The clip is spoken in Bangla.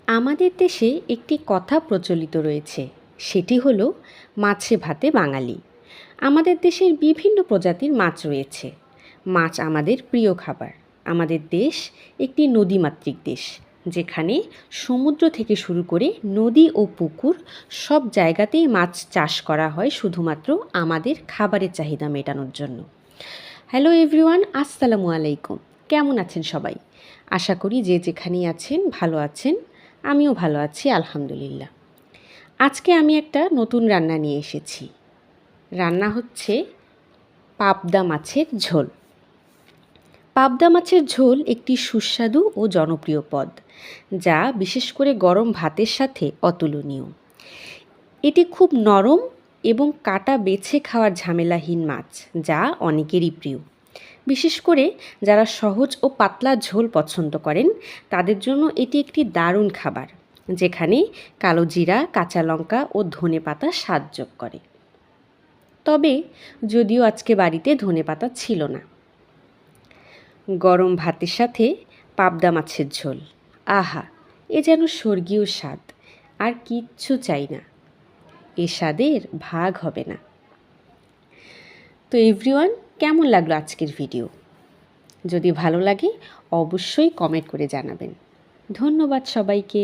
আমাদের দেশে একটি কথা প্রচলিত রয়েছে, সেটি হলো মাছে ভাতে বাঙালি। আমাদের দেশের বিভিন্ন প্রজাতির মাছ রয়েছে। মাছ আমাদের প্রিয় খাবার। আমাদের দেশ একটি নদীমাতৃক দেশ, যেখানে সমুদ্র থেকে শুরু করে নদী ও পুকুর সব জায়গাতেই মাছ চাষ করা হয় শুধুমাত্র আমাদের খাবারের চাহিদা মেটানোর জন্য। হ্যালো এভরিওয়ান, আসসালামু আলাইকুম। কেমন আছেন সবাই? আশা করি যে যেখানেই আছেন ভালো আছেন। আমিও ভালো আছি, আলহামদুলিল্লাহ। আজকে আমি একটা নতুন রান্না নিয়ে এসেছি। রান্না হচ্ছে পাবদা মাছের ঝোল। পাবদা মাছের ঝোল একটি সুস্বাদু ও জনপ্রিয় পদ, যা বিশেষ করে গরম ভাতের সাথে অতুলনীয়। এটি খুব নরম এবং কাটা বেছে খাওয়ার ঝামেলাহীন মাছ, যা অনেকেরই প্রিয়। বিশেষ করে যারা সহজ ও পাতলা ঝোল পছন্দ করেন, তাদের জন্য এটি একটি দারুণ খাবার, যেখানে কালো জিরা, কাঁচা লঙ্কা ও ধনেপাতা স্বাদ যোগ করে। তবে যদিও আজকে বাড়িতে ধনেপাতা ছিল না। গরম ভাতের সাথে পাবদা মাছের ঝোল, আহা, এ যেন স্বর্গীয় স্বাদ। আর কিচ্ছু চাই না, এ স্বাদের ভাগ হবে না। তো এভরিওয়ান, কেমন লাগলো আজকের ভিডিও? যদি ভালো লাগে অবশ্যই কমেন্ট করে জানাবেন। ধন্যবাদ সবাইকে।